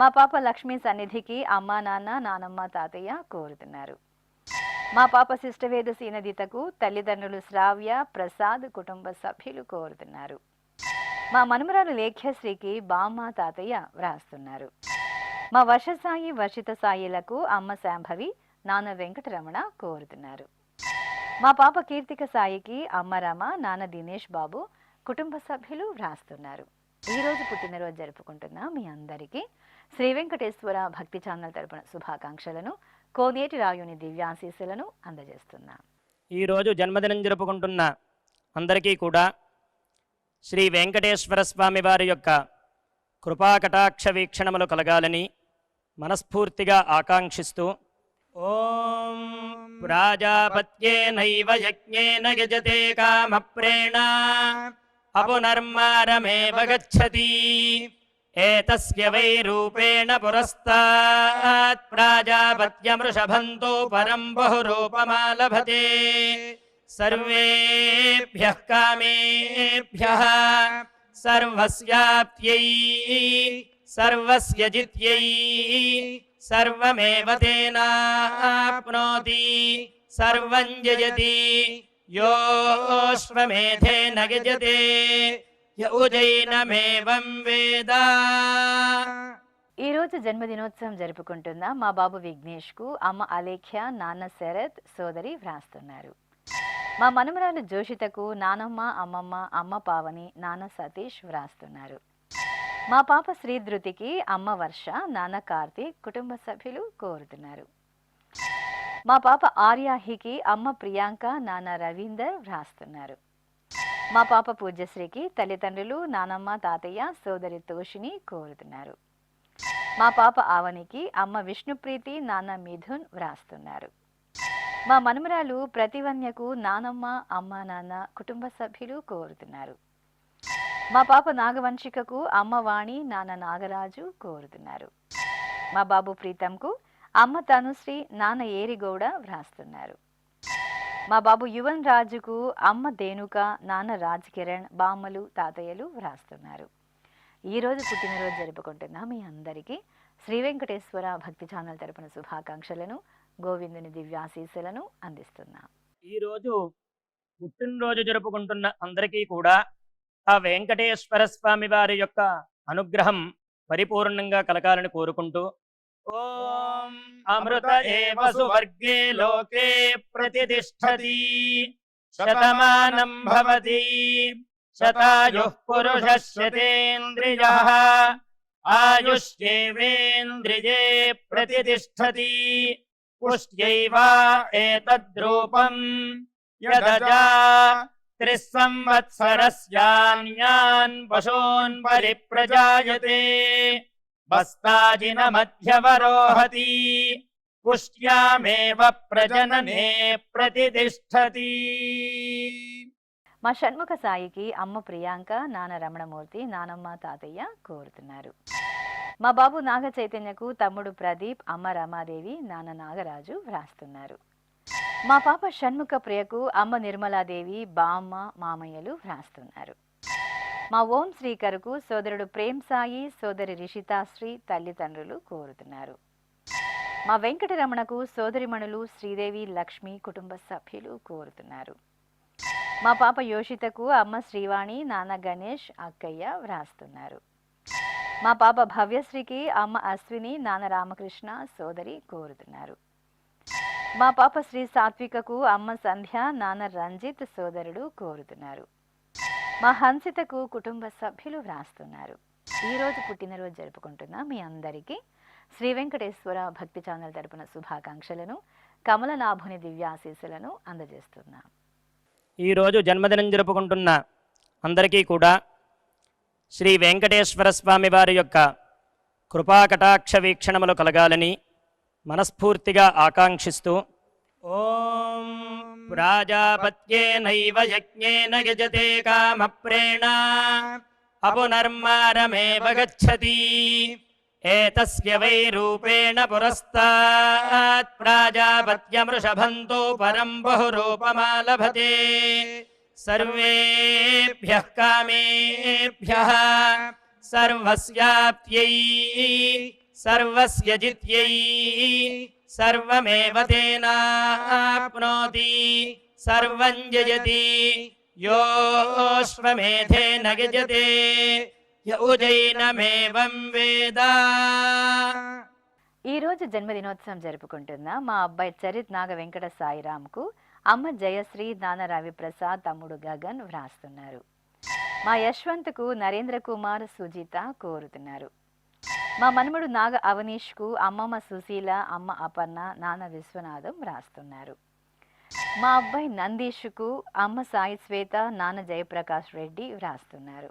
మా పాప లక్ష్మి సన్నిధికి అమ్మా నాన్న నానమ్మ తాతయ్య కోరుతున్నారు. మా పాప శిష్టవేద సీనదితకు తల్లిదండ్రులు శ్రావ్య ప్రసాద్ కుటుంబ సభ్యులు కోరుతున్నారు. మా మనుమరాలు లేఖ్యశ్రీకి బామ్మ తాతయ్య వ్రాస్తున్నారు. మా వర్షసాయి వర్షిత సాయిలకు అమ్మ శాంభవి నాన్న వెంకటరమణ కోరుతున్నారు. మా పాప కీర్తిక సాయికి అమ్మ రమ నాన్న దినేష్ బాబు కుటుంబ సభ్యులు వ్రాస్తున్నారు. ఈరోజు పుట్టినరోజు జరుపుకుంటున్న మీ అందరికీ శ్రీ వెంకటేశ్వర భక్తి ఛానల్ తరపున శుభాకాంక్షలను కోనేటి రాయుని దివ్యాశీస్సులను అందజేస్తున్నాం. ఈరోజు జన్మదినం జరుపుకుంటున్న అందరికీ కూడా శ్రీ వెంకటేశ్వర స్వామి వారి యొక్క కృపాకటాక్ష వీక్షణములు కలగాలని మనస్ఫూర్తిగా ఆకాంక్షిస్తూ ఓం ప్రాజాపత్యేనైవ యజ్ఞేన యజతే కామప్రేణ అపునర్మారమేవ గచ్చతి ఏతస్య వై రూపేణ పురస్తాత్ ప్రాజాపత్యమృషభంతో పరం బహురూపమాలభతే సర్వేభ్యః కామేభ్యః సర్వస్యాప్త్యై సర్వస్య జిత్యై సర్వమేవ తేనాప్నోతి సర్వం జయతి యోశ్వమేధేన గజతే యౌజైనమేవం వేద. ఈరోజు జన్మదినోత్సవం జరుపుకుంటున్న మా బాబు విఘ్నేష్ కు అమ్మ అలేఖ్య నాన్న శరత్ సోదరి వ్రాస్తున్నారు. మా మనుమరాలు జోషితకు నానమ్మ అమ్మమ్మ అమ్మ పావని నాన్న సతీష్ వ్రాస్తున్నారు. మా పాప శ్రీధృతికి అమ్మ వర్ష నాన్న కార్తీక్ కుటుంబ సభ్యులు కోరుతున్నారు. మా పాప ఆర్యాహికి అమ్మ ప్రియాంక నాన్న రవీందర్ వ్రాస్తున్నారు. మా పాప పూజ్యశ్రీకి తల్లిదండ్రులు నానమ్మ తాతయ్య సోదరి తోషిని కోరుతున్నారు. మా పాప ఆవనికి అమ్మ విష్ణుప్రీతి నాన్న మిథున్ వ్రాస్తున్నారు. మా మనుమరాలు ప్రతివన్యకు నానమ్మ అమ్మ నాన్న కుటుంబ సభ్యులు కోరుతున్నారు. మా పాప నాగవంశికకు అమ్మ వాణి నాన్న నాగరాజు కోరుతున్నారు. మా బాబు ప్రీతంకు అమ్మ తనుశ్రీ నాన్న ఏరిగౌడ వ్రాస్తున్నారు. మా బాబు యువన్ రాజుకు అమ్మ దేనుక నాన్న రాజ్ కిరణ్ బామ్మలు తాతయ్యలు వ్రాస్తున్నారు. ఈరోజు పుట్టినరోజు జరుపుకుంటున్న మీ అందరికీ శ్రీ వెంకటేశ్వర భక్తి ఛానల్ తరపున శుభాకాంక్షలను గోవిందుని దివ్యాశీస్సులను అందిస్తున్నాం. ఈరోజు పుట్టినరోజు జరుపుకుంటున్న అందరికీ కూడా ఆ వెంకటేశ్వర స్వామి వారి యొక్క అనుగ్రహం పరిపూర్ణంగా కలగాలని కోరుకుంటూ ఓం అమృత ఏవ సువర్గే లోకే ప్రతిష్ఠతి శతమానం భవతి శతాయుః పురుషః శతేంద్రియః ఆయుష్యేవేంద్రియే ప్రతిష్ఠతి పుష్ట్యైవ ఏతద్రూపం యదజా త్రిస్సంవత్సరస్యాన్యాన్ పశూన్ పరిప్రజాయతే బస్తాజిన మధ్యవరోహతి పుష్ట్యామేవ ప్రజననే ప్రతిష్ఠతి. మా షణ్ముఖ సాయికి అమ్మ ప్రియాంక నాన్న రమణమూర్తి నానమ్మ తాతయ్య కోరుతున్నారు. మా బాబు నాగ చైతన్యకు తమ్ముడు ప్రదీప్ అమ్మ రమాదేవి నాన్న నాగరాజు వ్రాస్తున్నారు. మా పాప షణ్ముఖ ప్రియకు అమ్మ నిర్మలాదేవి బామ్మ మామయ్యలు వ్రాస్తున్నారు. మా ఓం శ్రీకరుకు సోదరుడు ప్రేమ్ సాయి సోదరి రిషితాశ్రీ తల్లిదండ్రులు కోరుతున్నారు. మా వెంకటరమణకు సోదరిమణులు శ్రీదేవి లక్ష్మి కుటుంబ సభ్యులు కోరుతున్నారు. మా పాప యోషితకు అమ్మ శ్రీవాణి నాన్న గణేష్ అక్కయ్య వ్రాస్తున్నారు. మా పాప భవ్యశ్రీకి అమ్మ అశ్విని నాన్న రామకృష్ణ సోదరి కోరుతున్నారు. మా పాప శ్రీ సాత్వికకు అమ్మ సంధ్య నాన్న రంజిత్ సోదరుడు కోరుతున్నారు. మా హన్సితకు కుటుంబ సభ్యులు వ్రాస్తున్నారు. ఈరోజు పుట్టినరోజు జరుపుకుంటున్న మీ అందరికీ శ్రీ వెంకటేశ్వర భక్తి ఛానల్ తరపున శుభాకాంక్షలను కమలనాభుని దివ్యాశీస్సులను అందజేస్తున్నాం. ఈరోజు జన్మదినం జరుపుకుంటున్న అందరికీ కూడా శ్రీ వెంకటేశ్వర స్వామి వారి యొక్క కృపాకటాక్ష వీక్షణములు కలగాలని మనస్ఫూర్తిగా ఆకాంక్షిస్తూ ఓం ప్రాజాపత్యేనైవ యజ్ఞేన యజతే కామప్రేణ అపునర్మారమేవ గచ్చతి ఏతస్య వై రూపేణ పురస్తాత్ ప్రాజాపత్యమృషభంతో పరం బహురూపమాలభతే సర్వేభ్యః కామేభ్యః సర్వస్యాప్త్యై सर्वस्य जित्यै सर्वमेव तेनाप्नोति सर्वं जयति योऽश्वमेधेन यजते य उजैनमेवं वेद. ఈ రోజు జన్మదినోత్సవం జరుపుకుంటున్న మా అబ్బాయి చరిత్ నాగ వెంకట సాయిరామ్కు అమ్మ జయశ్రీ, నాన్న రవిప్రసాద్, తమ్ముడు గగన్ వ్రాస్తున్నారు. మా యశ్వంత్కు నరేంద్ర కుమార్, సుజిత కోరుతున్నారు. మా మనుమడు నాగ అవనీష్కు అమ్మమ్మ సుశీల, అమ్మ అపర్ణ, నాన్న విశ్వనాథం వ్రాస్తున్నారు. మా అబ్బాయి నందీష్కు అమ్మ సాయి శ్వేత, నాన్న జయప్రకాష్ రెడ్డి వ్రాస్తున్నారు.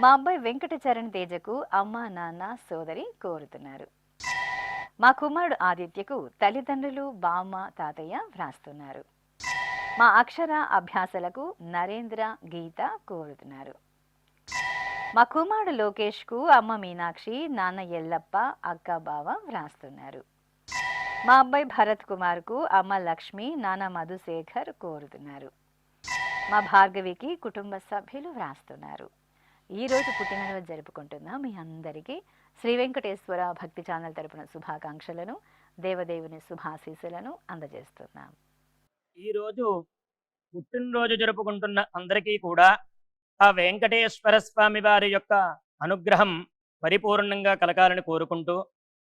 మా అబ్బాయి వెంకట చరణ్ తేజకు అమ్మ, నాన్న, సోదరి కోరుతున్నారు. మా కుమారుడు ఆదిత్యకు తల్లిదండ్రులు, బామ్మ, తాతయ్య వ్రాస్తున్నారు. మా అక్షర అభ్యాసాలకు నరేంద్ర, గీత కోరుతున్నారు. మా కుమారుడు లోకేష్కు అమ్మ మీనాక్షి, నాన్న ఎల్లప్ప, అక్క, బావ వ్రాస్తున్నారు. మా అబ్బాయి భరత్ కుమార్కు అమ్మ లక్ష్మి, నాన్న మధుశేఖర్ కోరుతున్నారు. మా భార్గవికి కుటుంబ సభ్యులు వ్రాస్తున్నారు. ఈరోజు పుట్టినరోజు జరుపుకుంటున్న మీ అందరికీ శ్రీ వెంకటేశ్వర భక్తి ఛానల్ తరపున శుభాకాంక్షలను, దేవదేవుని శుభాశీస్సులను అందజేస్తున్నాం. ఈరోజు పుట్టినరోజు జరుపుకుంటున్న అందరికీ కూడా ఆ వెంకటేశ్వర స్వామి వారి యొక్క అనుగ్రహం పరిపూర్ణంగా కలగాలని కోరుకుంటూ,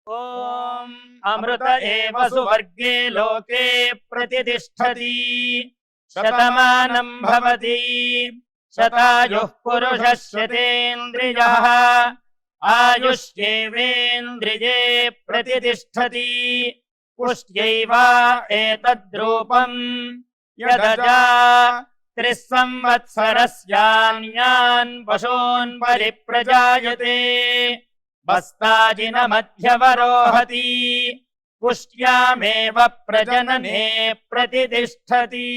ఓం అమృత ఏవ సువర్గే లోకే ప్రతిష్ఠతి శతమానం భవతి శతాయుః పురుషः శతేంద్రియః ఆయుష్యేవేంద్రియే ప్రతిష్ఠతి పుష్ట్యైవ ఏతద్రూపం యదజా త్రిస్సంవత్సరస్యాన్యాన్ పశూన్ పరిప్రజాయతే బస్తాజిన మధ్యవరోహతి పుష్ట్యామేవ ప్రజననే ప్రతిష్ఠతి.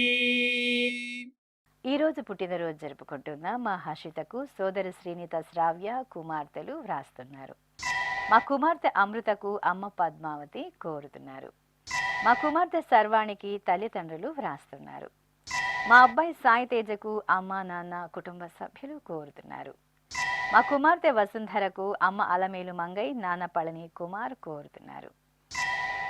ఈ రోజు పుట్టినరోజు జరుపుకుంటున్న మా హర్షితకు సోదరి శ్రీనిత శ్రావ్య కుమార్తెలు వ్రాస్తున్నారు. మా కుమార్తె అమృతకు అమ్మ పద్మావతి కోరుతున్నారు. మా కుమార్తె సర్వాణికి తల్లిదండ్రులు వ్రాస్తున్నారు. మా అబ్బాయి సాయి తేజకు అమ్మ, నాన్న, కుటుంబ సభ్యులు కోరుతున్నారు. మా కుమార్తె వసుంధరకు అమ్మ అలమేలు మంగై, నాన్న పళని కుమార్ కోరుతున్నారు.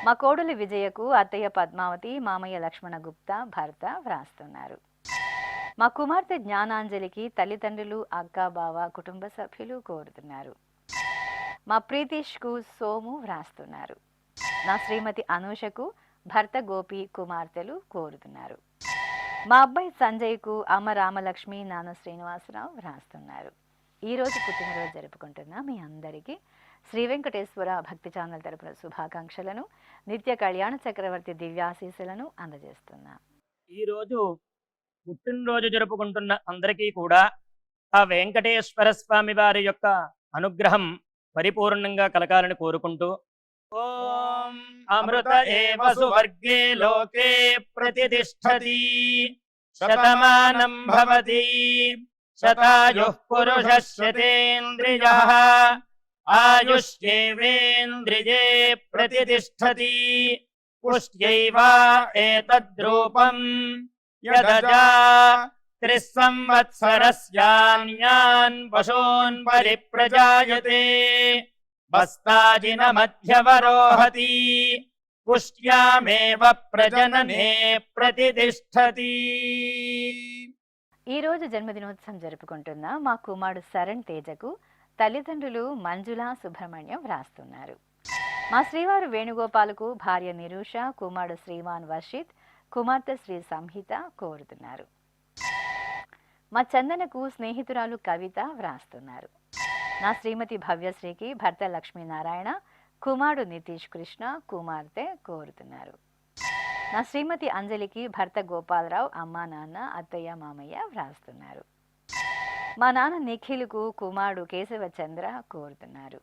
మా కోడలి విజయకు అత్తయ్య పద్మావతి, మామయ్య లక్ష్మణ గుప్తా, భర్త వ్రాస్తున్నారు. మా కుమార్తె జ్ఞానాంజలికి తల్లిదండ్రులు, అక్క, బావ, కుటుంబ సభ్యులు కోరుతున్నారు. మా ప్రీతీష్కు సోము వ్రాస్తున్నారు. నా శ్రీమతి అనూషకు భర్త గోపి, కుమార్తెలు కోరుతున్నారు. మా అబ్బాయి సంజయ్కు అమ్మ రామలక్ష్మి, నాన్న శ్రీనివాసరావు వ్రాస్తున్నారు. ఈ రోజు పుట్టినరోజు జరుపుకుంటున్న మీ అందరికీ శ్రీ వెంకటేశ్వర భక్తి ఛానల్ తరపున శుభాకాంక్షలను, నిత్య కళ్యాణ చక్రవర్తి దివ్యాశీస్సులను అందజేస్తున్నాం. ఈరోజు పుట్టినరోజు జరుపుకుంటున్న అందరికీ కూడా ఆ వెంకటేశ్వర స్వామి వారి యొక్క అనుగ్రహం పరిపూర్ణంగా కలగాలని కోరుకుంటూ, ఓం అమృత ఏవ సువర్గే లోకే ప్రతిష్ఠతి శతమానం భవతి శతాయుః పురుషः శతేంద్రియః ఆయుష్యేవేంద్రియే ప్రతిష్ఠతి పుష్ట్యైవ ఏతద్రూపం యదజా త్రిస్సంవత్సరస్యాన్యాన్ పశూన్ పరిప్రజాయతే బస్తాజిన మధ్యవరోహతి పుష్ట్యామేవ ప్రజననే ప్రతిష్ఠతి. ఈ రోజు జన్మదినోత్సవం జరుపుకుంటున్న మా కుమారుడు శరణ్ తేజకు తల్లిదండ్రులు మంజుల, సుబ్రహ్మణ్యం వ్రాస్తున్నారు. మా శ్రీవారు వేణుగోపాలకు భార్య నిరూష, కుమారుడు శ్రీమాన్ వర్షిత్, కుమార్తె శ్రీ సంహిత కోరుతున్నారు. మా చందనకు స్నేహితురాలు కవిత వ్రాస్తున్నారు. నా శ్రీమతి భవ్యశ్రీకి భర్త లక్ష్మీనారాయణ, కుమారుడు నితీష్ కృష్ణ, కుమార్తె కోరుతున్నారు. నా శ్రీమతి అంజలికి భర్త గోపాలరావు, అమ్మ, నాన్న, అత్తయ్య, మామయ్య వ్రాస్తున్నారు. మా నాన్న నిఖిల్కు కుమారుడు కేశవచంద్ర కోరుతున్నారు.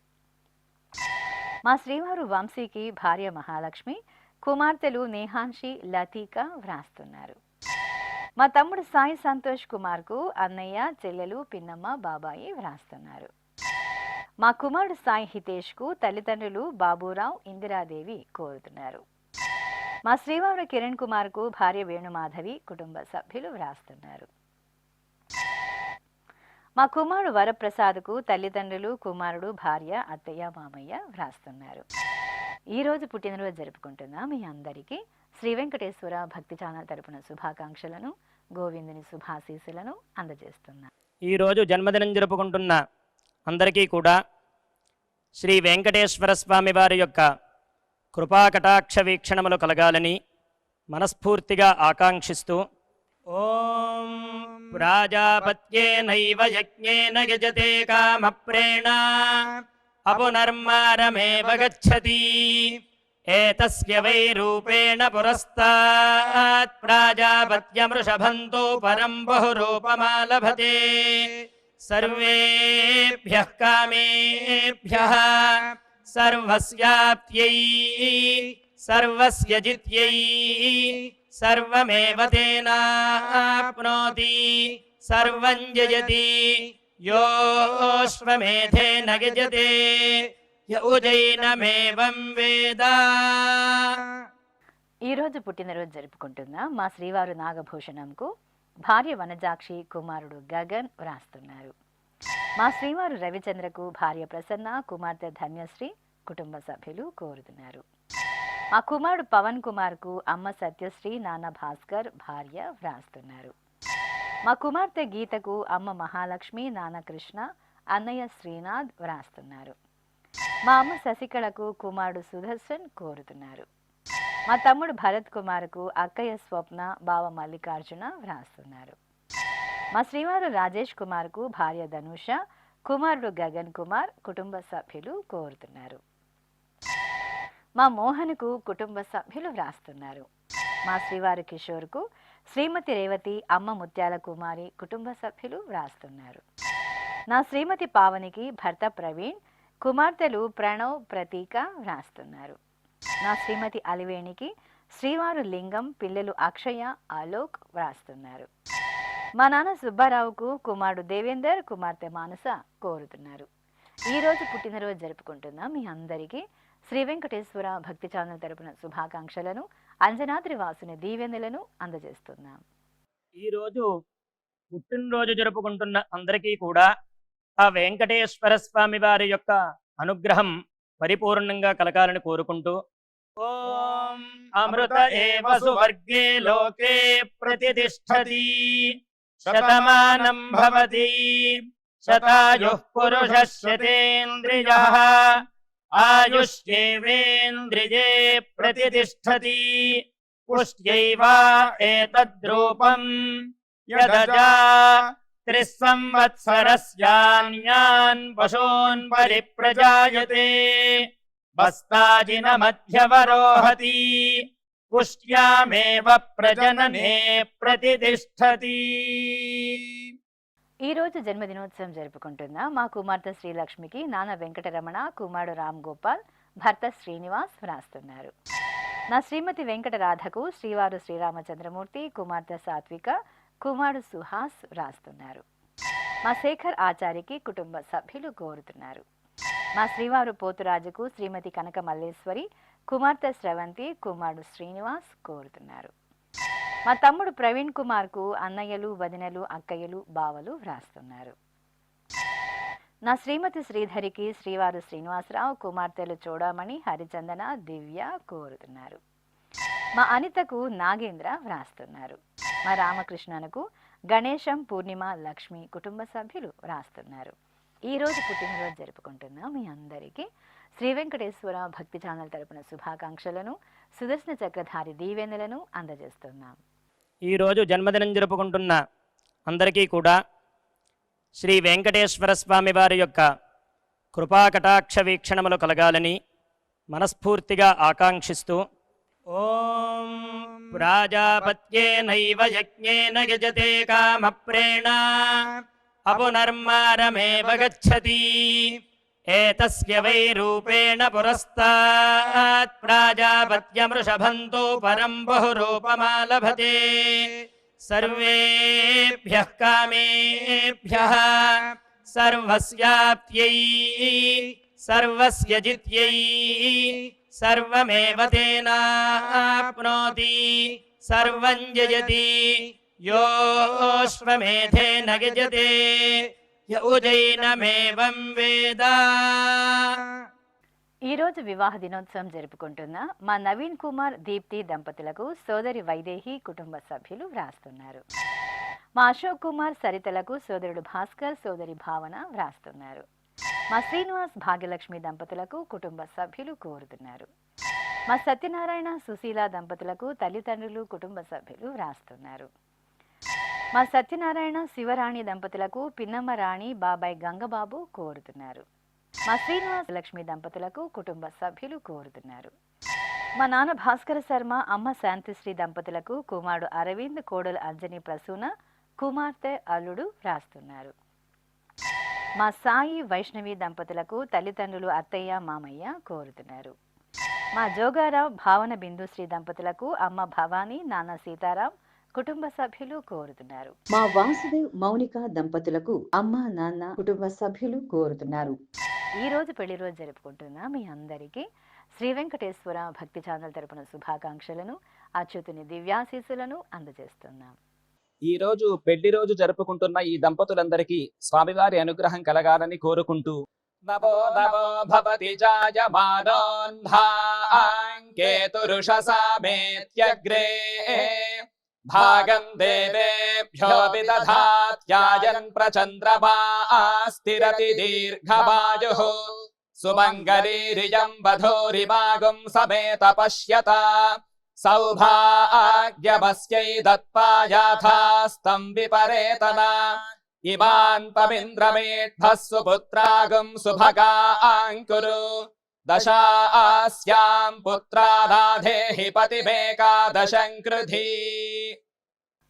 మా శ్రీవారు వంశీకి భార్య మహాలక్ష్మి, కుమార్తెలు నేహాన్షి, లతిక వ్రాస్తున్నారు. మా తమ్ముడు సాయి సంతోష్ కుమార్కు అన్నయ్య, చెల్లెలు, పిన్నమ్మ, బాబాయి వ్రాస్తున్నారు. మా కుమారుడు సాయి హితేష్కు తల్లిదండ్రులు బాబురావు, ఇందిరాదేవి కోరుతున్నారు. మా శ్రీవారు కిరణ్ కుమార్కు భార్య వేణుమాధవి, కుటుంబ సభ్యులు వ్రాస్తున్నారు. మా కుమారుడు వరప్రసాద్కు తల్లిదండ్రులు, కుమారుడు, భార్య, అత్తయ్య, మామయ్య వ్రాస్తున్నారు. ఈరోజు పుట్టినరోజు జరుపుకుంటున్న మీ అందరికీ శ్రీ వెంకటేశ్వర భక్తి ఛానల్ తరపున శుభాకాంక్షలను, గోవిందుని శుభాశీస్సులను అందజేస్తున్నా. ఈరోజు జన్మదినం జరుపుకుంటున్న అందరికీ కూడా శ్రీ వెంకటేశ్వర స్వామి వారి యొక్క కృపాకటాక్ష వీక్షణములు కలగాలని మనస్ఫూర్తిగా ఆకాంక్షిస్తూ ఓం ప్రాజాపత్యేనైవ యజ్ఞేన యజతే కామప్రేణ అపునర్మారమేవ గచ్చతి ఏతస్య వై రూపేణ పురస్తాత్ ప్రాజాపత్యమృషభంతో పరం బహురూపమాలభతే సర్వేభ్యః కామేభ్యః సర్వస్యాప్త్యై సర్వస్య జిత్యై సర్వమేవ తేనాప్నోతి సర్వం జయతి యోశ్వమేధేన గజతే యౌజైనమేవం వేద. ఈరోజు పుట్టినరోజు జరుపుకుంటున్న మా శ్రీవారు నాగభూషణంకు భార్య వనజాక్షి, కుమారుడు గగన్ వ్రాస్తున్నారు. మా శ్రీవారు రవిచంద్రకు భార్య ప్రసన్న, కుమార్తె ధన్యశ్రీ, కుటుంబ సభ్యులు కోరుతున్నారు. మా కుమారుడు పవన్ కుమార్కు అమ్మ సత్యశ్రీ, నాన్న భాస్కర్, భార్య వ్రాస్తున్నారు. మా కుమార్తె గీతకు అమ్మ మహాలక్ష్మి, నాన్న కృష్ణ, అన్నయ్య శ్రీనాథ్ వ్రాస్తున్నారు. మా అమ్మ శశికళకు కుమారుడు సుదర్శన్ కోరుతున్నారు. మా తమ్ముడు భరత్ కుమార్కు అక్కయ్య స్వప్న, బావ మల్లికార్జున వ్రాస్తున్నారు. మా శ్రీవారు రాజేష్ కుమార్కు భార్య ధనుష, కుమారుడు గగన్ కుమార్, కుటుంబ సభ్యులు కోరుతున్నారు. మా మోహన్కు కుటుంబ సభ్యులు వ్రాస్తున్నారు. మా శ్రీవారి కిషోర్కు శ్రీమతి రేవతి, అమ్మ ముత్యాల కుమారి, కుటుంబ సభ్యులు వ్రాస్తున్నారు. నా శ్రీమతి పావనికి భర్త ప్రవీణ్, కుమార్తెలు ప్రణవ్, ప్రతీక వ్రాస్తున్నారు. నా శ్రీమతి అలివేణికి శ్రీవారు లింగం, పిల్లలు అక్షయ, ఆలోక్ వ్రాస్తున్నారు. మా నాన్న సుబ్బారావుకు కుమారుడు దేవేందర్, కుమార్తె మానస కోరుతున్నారు. ఈరోజు పుట్టినరోజు జరుపుకుంటున్న మీ అందరికీ శ్రీ వెంకటేశ్వర భక్తి ఛానల్ తరపున శుభాకాంక్షలను, అంజనాద్రి వాసుని దీవెనలను అందజేస్తున్నాం. ఈరోజు పుట్టినరోజు జరుపుకుంటున్న అందరికీ కూడా ఆ వెంకటేశ్వర స్వామి వారి యొక్క అనుగ్రహం పరిపూర్ణంగా కలగాలని కోరుకుంటూ ఓం అమృత ఏవ సువర్గే లోకే ప్రతిష్ఠతి శతమానం భవతి శతాయుః పురుషः శతేంద్రియః ఆయుష్యేవేంద్రియే ప్రతిష్ఠతి పుష్ట్యైవ ఏతద్రూపం యదజా త్రిస్సంవత్సరస్యాన్యాన్ పశూన్ పరిప్రజాయతే బస్తాజినమధ్యవరోహతి పుష్ట్యామేవ ప్రజననే ప్రతిష్ఠతి. ఈ రోజు జన్మదినోత్సవం జరుపుకుంటున్న మా కుమార్తె శ్రీలక్ష్మికి నాన్న వెంకటరమణ, కుమారుడు రామ్ గోపాల్, భర్త శ్రీనివాస్ వ్రాస్తున్నారు. నా శ్రీమతి వెంకటరాధకు శ్రీవారు శ్రీరామచంద్రమూర్తి, కుమార్తె సాత్విక, కుమారుడు సుహాస్ వ్రాస్తున్నారు. మా శేఖర్ ఆచారికి కుటుంబ సభ్యులు కోరుతున్నారు. మా శ్రీవారు పోతురాజుకు శ్రీమతి కనక మల్లేశ్వరి, కుమార్తె స్రవంతి, కుమారుడు శ్రీనివాస్ కోరుతున్నారు. మా తమ్ముడు ప్రవీణ్ కుమార్కు అన్నయ్యలు, వదినలు, అక్కయ్యలు, బావలు వ్రాస్తున్నారు. నా శ్రీమతి శ్రీధరికి శ్రీవారు శ్రీనివాసరావు, కుమార్తెలు చూడమణి, హరిచందన, దివ్య కోరుతున్నారు. మా అనితకు నాగేంద్ర వ్రాస్తున్నారు. మా రామకృష్ణనకు గణేశం, పూర్ణిమ, లక్ష్మి కుటుంబ సభ్యులు వ్రాస్తున్నారు. ఈరోజు పుట్టినరోజు జరుపుకుంటున్న మీ అందరికీ శ్రీ వెంకటేశ్వర భక్తి ఛానల్ తరపున శుభాకాంక్షలను, సుదర్శన చక్రధారి దీవెనలను అందజేస్తున్నాం. ఈరోజు జన్మదినం జరుపుకుంటున్న అందరికీ కూడా శ్రీ వెంకటేశ్వర స్వామి వారి యొక్క కృపాకటాక్ష వీక్షణములు కలగాలని మనస్ఫూర్తిగా ఆకాంక్షిస్తూ ఓం ప్రాజాపత్యేనైవ యజ్ఞేన యజతే కామప్రేణ అపునర్మారమేవ గచ్చతి ఏతస్య వై రూపేణ పురస్తాత్ ప్రాజాపత్యమృషభంతో పరం బహురూపమాలభతే సర్వేభ్యః కామేభ్యః సర్వస్యాప్త్యై సర్వస్య జిత్యై సర్వమేవ తేనాప్నోతి సర్వం జయతి యోశ్వమేధేన గజతే య ఉజైనమేవం వేద. ఈ రోజు వివాహ దినోత్సవం జరుపుకుంటున్న మా నవీన్ కుమార్ దీప్తి దంపతులకు సోదరి వైదేహి కుటుంబ సభ్యులు వ్రాస్తున్నారు. మా అశోక్ కుమార్ సరితలకు సోదరుడు భాస్కర్ సోదరి భావన వ్రాస్తున్నారు. మా శ్రీనివాస్ భాగ్యలక్ష్మి దంపతులకు కుటుంబ సభ్యులు కోరుతున్నారు. మా సత్యనారాయణ సుశీల దంపతులకు తల్లిదండ్రులు కుటుంబ సభ్యులు వ్రాస్తున్నారు. మా సత్యనారాయణ శివరాణి దంపతులకు పిన్నమ్మ రాణి బాబాయ్ గంగబాబు కోరుతున్నారు. మా శ్రీనివాస్ లక్ష్మి దంపతులకు కుటుంబ సభ్యులు కోరుతున్నారు. మా నాన్న భాస్కర శర్మ అమ్మ శాంతిశ్రీ దంపతులకు కుమారుడు అరవింద్ కోడలు అంజని ప్రసూన కుమార్తె అల్లుడు వ్రాస్తున్నారు. మా సాయి వైష్ణవి దంపతులకు తల్లిదండ్రులు అత్తయ్య మామయ్య కోరుతున్నారు. మా జోగారావు భావన బిందుశ్రీ దంపతులకు అమ్మ భవానీ నాన్న సీతారాం కుటుంబ సభ్యులు కోరుతున్నారు. మా వాసుదేవ్ మౌనిక దంపతులకు అమ్మ నాన్న కుటుంబ సభ్యులు కోరుతున్నారు. ఈ రోజు పెళ్లి రోజు జరుపుకుంటున్న మీ అందరికీ శ్రీ వెంకటేశ్వర భక్తి ఛానల్ తరపున శుభాకాంక్షలను అచ్యుతుని దివ్యాశీస్సులను అందజేస్తున్నాం. ఈ రోజు పెళ్లి రోజు జరుపుకుంటున్న ఈ దంపతులందరికీ స్వామివారి అనుగ్రహం కలగాలని కోరుకుంటూ నమో నమో భవతి జాయమానోన్ధాంకేతురుషసామేత్యగ్రే భాగం దేవేభ్యో విదధాత్యాయన్ ప్రచంద్రమాస్తిరతి దీర్ఘమాయుః సుమంగళీరియం వధూరిమాగం సమేత పశ్యత సౌభాగ్యమస్యై దత్పాయాథాస్తం విపరేతన ఇమాన్ పవింద్రమేఢ్భస్సు పుత్రాగం సుభగాంకురు దశాస్యాం పుత్రానాధేహి పతిమేకాదశం కృధి.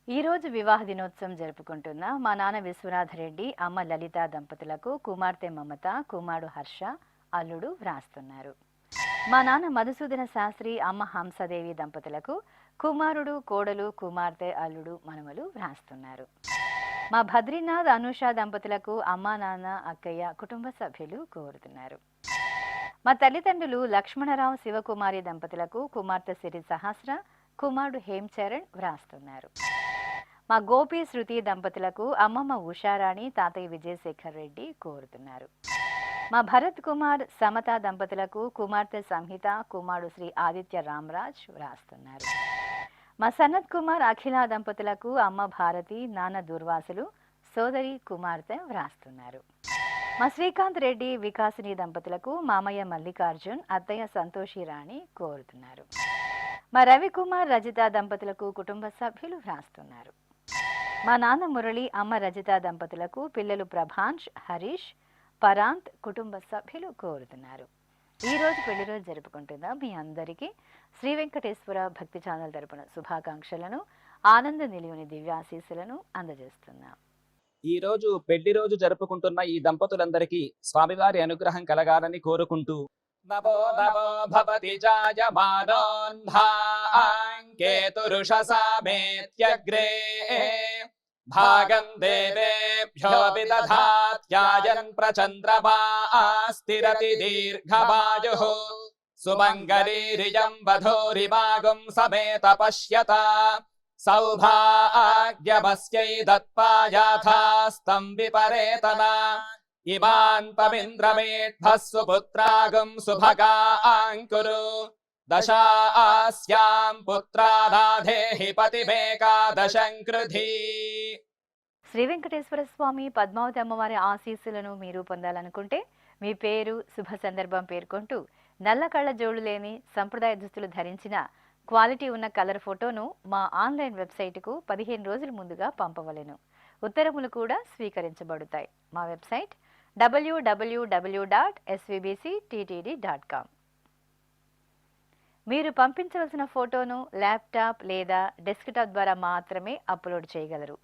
ఈ రోజు వివాహ దినోత్సవం జరుపుకుంటున్న మా నాన్న విశ్వనాథరెడ్డి అమ్మ లలిత దంపతులకు కుమార్తె మమత కుమారుడు హర్ష అల్లుడు వ్రాస్తున్నారు. మా నాన్న మధుసూదన శాస్త్రి అమ్మ హంసదేవి దంపతులకు కుమారుడు కోడలు కుమార్తె అల్లుడు మనమలు వ్రాస్తున్నారు. మా బద్రీనాథ్ అనూష దంపతులకు అమ్మ నాన్న అక్కయ్య కుటుంబ సభ్యులు కోరుతున్నారు. మా తల్లిదండ్రులు లక్ష్మణరావు శివకుమారి దంపతులకు కుమార్తె సిరి సహస్ర కుమారుడు హేమచరణ్ వ్రాస్తున్నారు. మా గోపి శృతి దంపతులకు అమ్మమ్మ ఉషారాణి తాతయ్య విజయశేఖర్ రెడ్డి కోరుతున్నారు. మా భరత్ కుమార్ సమత దంపతులకు కుమార్తె సంహిత కుమారుడు శ్రీ ఆదిత్య రామరాజ్ వ్రాస్తున్నారు. మా సనత్ కుమార్ అఖిల దంపతులకు అమ్మ భారతి నాన్న దుర్వాసులు సోదరి కుమార్తె వ్రాస్తున్నారు. మా శ్రీకాంత్ రెడ్డి వికాసిని దంపతులకు మామయ్య మల్లికార్జున్ అత్తయ్య సంతోషి రాణి కోరుతున్నారు. మా రవికుమార్ రజిత దంపతులకు కుటుంబ సభ్యులు వ్రాస్తున్నారు. మా నాన్న మురళి అమ్మ రజిత దంపతులకు పిల్లలు ప్రభాంష్ హరీష్ పరాంత్ కుటుంబ సభ్యులు కోరుతున్నారు. ఈ రోజు పెళ్లి రోజు జరుపుకుంటున్న మీ అందరికీ శ్రీ వెంకటేశ్వర భక్తి ఛానల్ తరపున శుభాకాంక్షలను ఆనంద నిలువుని దివ్యాశీస్సులను అందజేస్తున్నాం. ఈ రోజు పెళ్లి రోజు జరుపుకుంటున్న ఈ దంపతులందరికీ స్వామివారి అనుగ్రహం కలగాలని కోరుకుంటూ నమో నమో భవతి జాయమానోన్ధాంకేతురుషసామేత్యగ్రే భాగం దేవేభ్యో విదధాత్యాయన్ ప్రచంద్రమాస్తిరతి దీర్ఘమాయుః సుమంగళీరియం వధూరిమాగం సమేత పశ్యత సౌభాగ్యమస్యై దత్పాయాథాస్తం విపరేతన ఇమాన్ పవింద్రమేఢ్భస్సు పుత్రాగం సుభగాంకురు దశాస్యాం పుత్రానాధేహి పతిమేకాదశం కృధి. శ్రీ వెంకటేశ్వర స్వామి పద్మావతి అమ్మవారి ఆశీస్సులను మీరు పొందాలనుకుంటే మీ పేరు శుభ సందర్భం పేర్కొంటూ నల్ల కళ్ళ జోడు లేని సంప్రదాయ దుస్తులు ధరించిన క్వాలిటీ ఉన్న కలర్ ఫోటోను మా ఆన్లైన్ వెబ్సైటుకు 15 రోజుల ముందుగా పంపవలెను. ఉత్తరములు కూడా స్వీకరించబడతాయి. మా వెబ్సైట్ www.svbcttd.com. మీరు పంపించవలసిన ఫోటోను ల్యాప్టాప్ లేదా డెస్క్టాప్ ద్వారా మాత్రమే అప్లోడ్ చేయగలరు.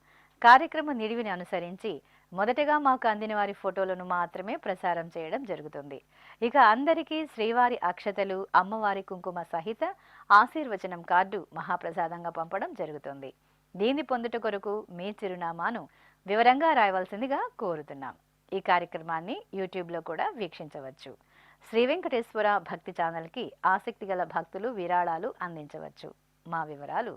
కార్యక్రమ నిడివిని అనుసరించి మొదటగా మాకు అందిన వారి ఫోటోలను మాత్రమే ప్రసారం చేయడం జరుగుతుంది. ఇక అందరికీ శ్రీవారి అక్షతలు అమ్మవారి కుంకుమ సహిత ఆశీర్వచనం కార్డు మహాప్రసాదంగా పంపడం జరుగుతుంది. దీన్ని పొందుట కొరకు మీ చిరునామాను వివరంగా రాయవలసిందిగా కోరుతున్నాం. ఈ కార్యక్రమాన్ని యూట్యూబ్లో కూడా వీక్షించవచ్చు. శ్రీ వెంకటేశ్వర భక్తి ఛానల్కి ఆసక్తి గల భక్తులు విరాళాలు అందించవచ్చు. మా వివరాలు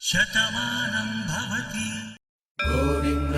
శతమానం భవతి గోవింద